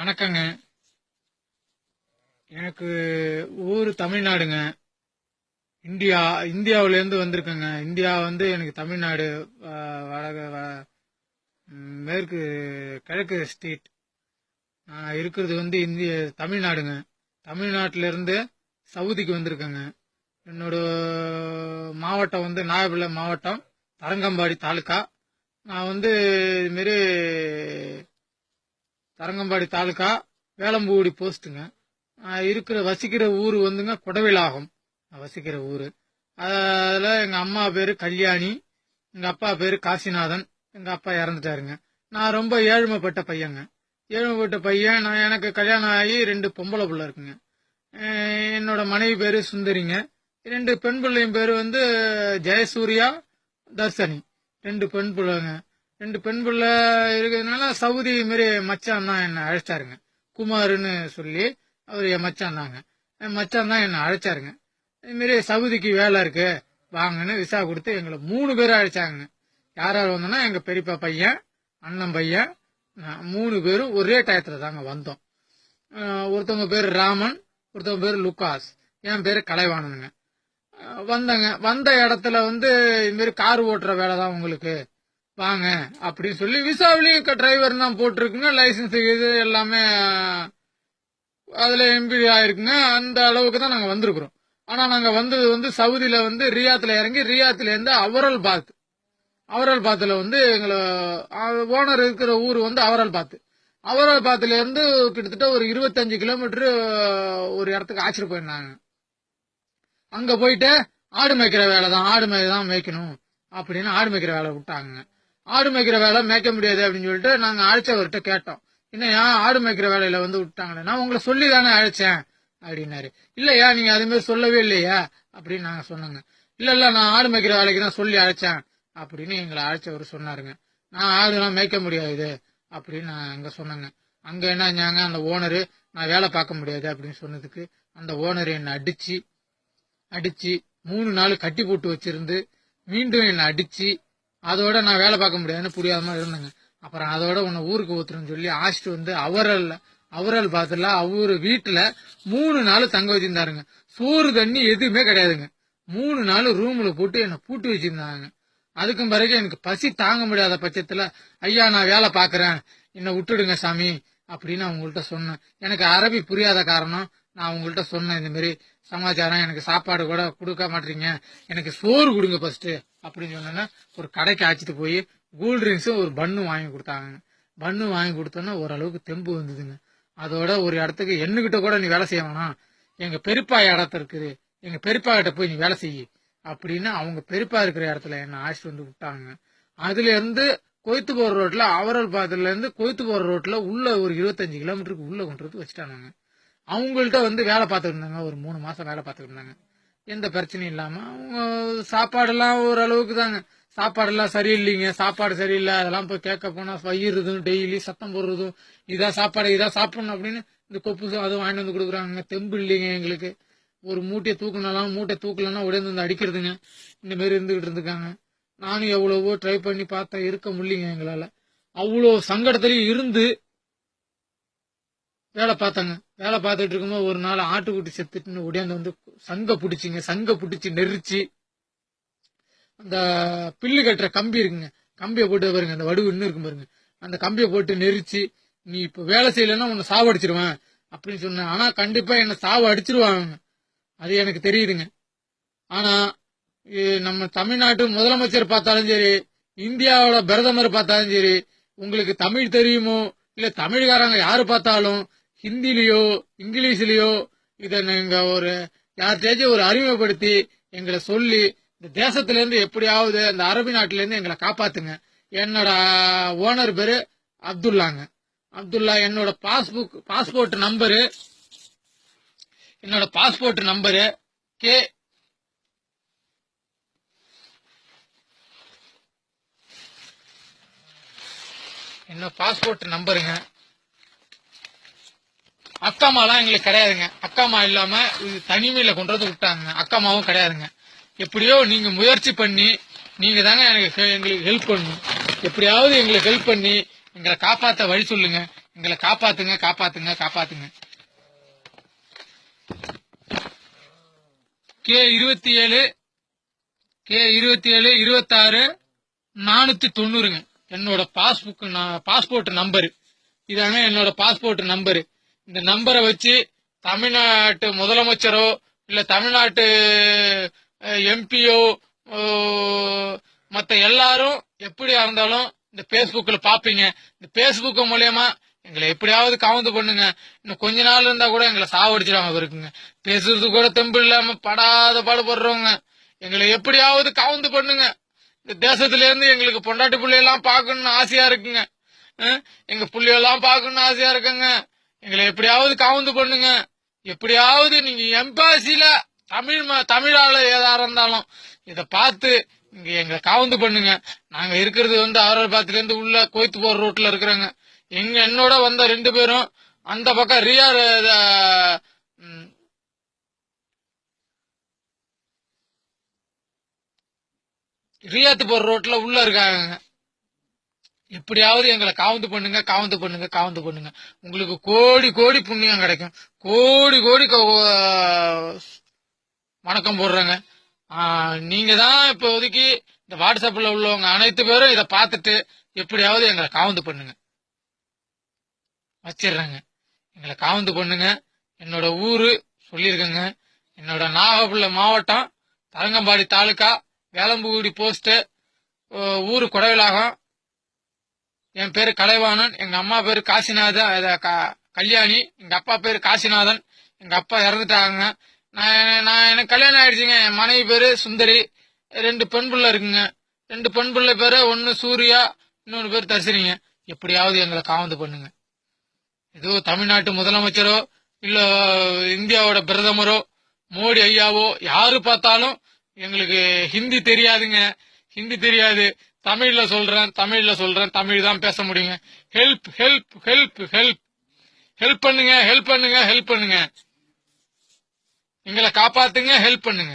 வணக்கங்க. எனக்கு ஊர் தமிழ்நாடுங்க. இந்தியாவிலேருந்து வந்திருக்கேங்க. இந்தியா எனக்கு தமிழ்நாடு, மேற்கு கிழக்கு ஸ்டேட். நான் இருக்கிறது தமிழ்நாடுங்க. தமிழ்நாட்டிலேருந்து சவுதிக்கு வந்திருக்கேங்க. என்னோட மாவட்டம் நாகப்பள்ளி மாவட்டம், தரங்கம்பாடி தாலுக்கா. நான் இதுமாரி தரங்கம்பாடி தாலுக்கா, வேளம்பூடி போஸ்ட்டுங்க. வசிக்கிற ஊர் குடவிலாகம். வசிக்கிற ஊர். அதில் எங்கள் அம்மா பேர் கல்யாணி, எங்கள் அப்பா பேர் காசிநாதன். எங்கள் அப்பா இறந்துட்டாருங்க. நான் ரொம்ப ஏழ்மைப்பட்ட பையங்க. எனக்கு கல்யாணம் ஆகி 2 பொம்பளை பிள்ளை இருக்குங்க. என்னோட மனைவி பேர் சுந்தரிங்க. 2 பெண் பிள்ளையும் பேர் ஜெயசூர்யா, தர்சனி. 2 பெண் பிள்ளைங்க. 2 பெண் பிள்ளை இருக்கிறதுனால சவுதி மாரி மச்சான் தான் என்னை அழைச்சாருங்க. குமார்னு சொல்லி அவர் என் மச்சான் தாங்க. என் மச்சான் தான் என்னை அழைச்சாருங்க. இதுமாரி சவுதிக்கு வேலை இருக்கு வாங்கன்னு விசா கொடுத்து எங்களை 3 பேரும் அழைச்சாங்க. யார் யார் வந்தோம்னா எங்க பெரியப்பா பையன், அண்ணன் பையன், 3 பேரும் ஒரே டயத்துல தாங்க வந்தோம். ஒருத்தவங்க பேர் ராமன், ஒருத்தவங்க பேர் லுக்காஸ், என் பேரு கலைவாணனுங்க. வந்த இடத்துல இதுமாரி கார் ஓட்டுற வேலை தான் உங்களுக்கு வாங்க அப்படின்னு சொல்லி விசாவிலையும் டிரைவர் தான் போட்டிருக்குங்க. லைசன்ஸ் இது எல்லாமே அதுல எம்பி ஆயிருக்குங்க. அந்த அளவுக்கு தான் நாங்க வந்திருக்கிறோம். ஆனா நாங்க வந்தது சவுதியில ரியாத்துல இறங்கி, ரியாத்துல இருந்து அவரல் பாத்துல எங்களை ஓனர் இருக்கிற ஊர் அவரல் பாத்துல இருந்து கிட்டத்தட்ட ஒரு 25 கிலோமீட்டர் ஒரு இடத்துக்கு ஆச்சிட்டு போயிருந்தாங்க. அங்க போயிட்டு ஆடு மேய்க்கிற வேலை தான், ஆடு தான் மேய்க்கணும் அப்படின்னு ஆடு மேய்க்கிற வேலை விட்டாங்க. ஆடு மேய்க்கிற வேலை மேய்க்க முடியாது அப்படின்னு சொல்லிட்டு நாங்க அழைச்சவர்கிட்ட கேட்டோம். என்னையா ஆடு மேய்க்கிற வேலையில விட்டாங்களே, நான் உங்களை சொல்லி தானே அழைச்சேன் அப்படின்னாரு. இல்லையா நீங்க அது மாதிரி சொல்லவே இல்லையா அப்படின்னு நாங்க சொன்னோங்க. இல்ல நான் ஆடு மேய்க்கிற வேலைக்கு தான் சொல்லி அழைச்சேன் அப்படின்னு எங்களை அழைச்சவர் சொன்னாருங்க. நான் ஆடுலாம் மேய்க்க முடியாது அப்படின்னு நான் அங்க சொன்னேங்க. அங்க என்னஞ்சாங்க, அந்த ஓனரு நான் வேலை பார்க்க முடியாது அப்படின்னு சொன்னதுக்கு அந்த ஓனர் என்னை அடிச்சு 3 நாள் கட்டி போட்டு வச்சிருந்து மீண்டும் என்னை அடிச்சு, அதோட நான் வேலை பார்க்க முடியாதுன்னு புரியாத மாதிரி இருந்தேங்க. அப்புறம் அதோட உன்னை ஊருக்கு ஊத்துறேன்னு சொல்லி ஆசிட்டு அவரல் பாத்துல அவரு வீட்டுல 3 நாள் தங்க வச்சிருந்தாருங்க. சோறு தண்ணி எதுவுமே கிடையாதுங்க. 3 நாள் ரூம்ல போட்டு என்னை பூட்டி வச்சிருந்தாங்க. அதுக்கும் பிறகு எனக்கு பசி தாங்க முடியாத பட்சத்துல, ஐயா நான் வேலை பாக்குறேன், என்னை விட்டுடுங்க சாமி அப்படின்னு அவங்கள்ட்ட சொன்னேன். எனக்கு அரபி புரியாத காரணம் நான் அவங்கள்ட்ட சொன்னேன், இந்த மாதிரி சமாச்சாரம், எனக்கு சாப்பாடு கூட கொடுக்க மாட்டீங்க, எனக்கு சோறு கொடுங்க ஃபர்ஸ்ட் அப்படின்னு சொன்னா ஒரு கடைக்கு அழைச்சிட்டு போய் கூல் ட்ரிங்க்ஸும் ஒரு பன்னு வாங்கி கொடுத்தாங்க. பன்னு வாங்கி கொடுத்தோன்னா ஓரளவுக்கு தெம்பு வந்ததுங்க. அதோட ஒரு இடத்துக்கு என்னகிட்ட கூட நீ வேலை செய்ய வேணாம், எங்க பெரியப்பா இடத்த இருக்குது, எங்க பெரியப்பா கிட்ட போய் நீ வேலை செய்ய அப்படின்னு அவங்க பெரியப்பா இருக்கிற இடத்துல என்ன அழைச்சிட்டு விட்டாங்க. அதுல இருந்து கொய்த்து போற ரோட்ல, அவரல் பாத்துல இருந்து கொய்த்து போற ரோட்ல உள்ள ஒரு 25 கிலோமீட்டருக்கு உள்ள கொண்டு வந்து வச்சுட்டாங்க. அவங்கள்ட்ட வேலை பார்த்துட்டு இருந்தாங்க. ஒரு 3 மாசம் வேலை பார்த்துட்டு இருந்தாங்க. எந்த பிரச்சனையும் இல்லாம. அவங்க சாப்பாடெல்லாம் ஓரளவுக்கு தாங்க. சாப்பாடெல்லாம் சரியில்லைங்க, சாப்பாடு சரியில்லை, அதெல்லாம் போய் கேட்க போனா வயிறுதும் டெய்லி சத்தம் போடுறதும், இதான் சாப்பாடு இதான் சாப்பிடணும் அப்படின்னு இந்த கொப்பு அதுவும் வாங்கிட்டு வந்து கொடுக்குறாங்க. தெம்பு இல்லைங்க எங்களுக்கு. ஒரு மூட்டையை தூக்கலன்னா உடனே வந்து அடிக்கிறதுங்க. இந்த மாதிரி இருந்துகிட்டு இருந்துக்காங்க. நானும் எவ்வளவோ ட்ரை பண்ணி பார்த்தேன், இருக்க முடியலைங்க எங்களால. அவ்வளோ சங்கடத்திலையும் இருந்து வேலை பார்த்தாங்க. வேலை பார்த்துட்டு இருக்கும்போது ஒரு நாள் ஆட்டுக்குட்டி செத்துட்டுன்னு உடையாந்து சங்க பிடிச்சி நெரிச்சு, அந்த பில்லு கட்டுற கம்பி இருக்குங்க, கம்பியை போட்டு பாருங்க, அந்த வடுவு இன்னும் இருக்கும் பாருங்க, அந்த கம்பியை போட்டு நெரிச்சு, நீ இப்ப வேலை செய்யலன்னா உன்னை சாவு அடிச்சிருவேன் அப்படின்னு சொன்னேன். ஆனா கண்டிப்பா என்ன சாவு அடிச்சிருவாங்க, அது எனக்கு தெரியுதுங்க. ஆனா நம்ம தமிழ்நாட்டு முதலமைச்சர் பார்த்தாலும் சரி, இந்தியாவோட பிரதமர் பார்த்தாலும் சரி, உங்களுக்கு தமிழ் தெரியுமோ இல்ல தமிழ்காரங்க யாரு பார்த்தாலும் ஹிந்திலயோ இங்கிலீஷ்லயோ இதை நீங்க யார்கிட்டயாச்சும் ஒரு அறிமுகப்படுத்தி எங்களை சொல்லி இந்த தேசத்துல இருந்து எப்படியாவது அந்த அரபி நாட்டில இருந்து எங்களை காப்பாத்துங்க. என்னோட ஓனர் பேரு அப்துல்லா. என்னோட பாஸ்போர்ட் நம்பரு கே என்ன பாஸ்போர்ட் நம்பருங்க. அக்காமாலாம் எங்களுக்கு கிடையாதுங்க. அக்காமா இல்லாம இது தனிமையில கொண்டு வந்து விட்டாங்க. அக்காமாவும் கிடையாதுங்க. எப்படியோ நீங்க முயற்சி பண்ணி நீங்க தாங்க எங்களுக்கு ஹெல்ப் பண்ணணும். எப்படியாவது எங்களுக்கு ஹெல்ப் பண்ணி எங்களை காப்பாத்த வழி சொல்லுங்க. எங்களை காப்பாத்துங்க, காப்பாத்துங்க, காப்பாத்துங்க. K27 26 490ங்க என்னோட பாஸ்போர்ட் நம்பரு. இதாங்க என்னோட பாஸ்போர்ட் நம்பரு. இந்த நம்பரை வச்சு தமிழ்நாட்டு முதலமைச்சரோ இல்ல தமிழ்நாட்டு எம்பியோ மத்த எல்லாரும் எப்படியா இருந்தாலும் இந்த பேஸ்புக்ல பாப்பீங்க. இந்த பேஸ்புக் மூலியமா எங்களை எப்படியாவது கவுந்து பண்ணுங்க. இன்னும் கொஞ்ச நாள் இருந்தா கூட எங்களை சாவடிச்சிடாம இருக்குங்க. பேசுறது கூட தெம்பு இல்லாம படாத பாடுபடுறவங்க எங்களை எப்படியாவது கவுந்து பண்ணுங்க. இந்த தேசத்துல இருந்து எங்களுக்கு பொண்டாட்டி பிள்ளையெல்லாம் பாக்கணும்னு ஆசையா இருக்குங்க. எங்க புள்ளையெல்லாம் பாக்கணும்னு ஆசையா இருக்குங்க. எங்களை எப்படியாவது கவுந்து பண்ணுங்க. எப்படியாவது நீங்க எம்பாசில தமிழால ஏதா இருந்தாலும் இத பார்த்து இங்க எங்களை காவந்து பண்ணுங்க. நாங்க இருக்கிறது அவரபாத்துல இருந்து உள்ள கோயத்து போற ரோட்ல இருக்கிறாங்க. என்னோட வந்த 2 பேரும் அந்த பக்கம் ரியாத்து போற ரோட்ல உள்ள இருக்காங்க. எப்படியாவது எங்களை காவந்து பண்ணுங்க, காவந்து பண்ணுங்க, காவந்து பண்ணுங்க. உங்களுக்கு கோடி கோடி புண்ணியம் கிடைக்கும். கோடி கோடி வணக்கம் போடுறாங்க. நீங்க தான் இப்போதைக்கு இந்த வாட்ஸ்அப்ல உள்ளவங்க அனைத்து பேரும் இதை பார்த்துட்டு எப்படியாவது எங்களை காவந்து பண்ணுங்க. வச்சிடுறாங்க. எங்களை காவந்து பண்ணுங்க. என்னோட ஊரு சொல்லியிருக்கேங்க. என்னோட நாகப்பட்டினம் மாவட்டம் தரங்கம்பாடி தாலுக்கா வேலம்புகுடி போஸ்ட் ஊரு கொடைவிலாகம். என் பேரு கலைவாணன். எங்க அம்மா பேரு கல்யாணி. எங்க அப்பா பேரு காசிநாதன். எங்க அப்பா இறந்துட்டாங்க. நான் எனக்கு கல்யாணம் ஆயிடுச்சுங்க. என் மனைவி பேரு சுந்தரி. 2 பெண் பிள்ளை இருக்குங்க. 2 பெண் பிள்ளை பேரு, ஒன்னு சூர்யா, இன்னொரு பேரு தர்சினிங்க. எப்படியாவது எங்களை காவந்து பண்ணுங்க. ஏதோ தமிழ்நாட்டு முதலமைச்சரோ இல்ல இந்தியாவோட பிரதமரோ மோடி ஐயாவோ யாரு பார்த்தாலும் எங்களுக்கு ஹிந்தி தெரியாதுங்க. ஹிந்தி தெரியாது. தமிழ்ல சொல்றேன், தமிழ் தான் பேச முடியுங்க. Help help help help help பண்ணுங்க, ஹெல்ப் பண்ணுங்க, ஹெல்ப் பண்ணுங்க. எங்களை காப்பாத்துங்க, ஹெல்ப் பண்ணுங்க.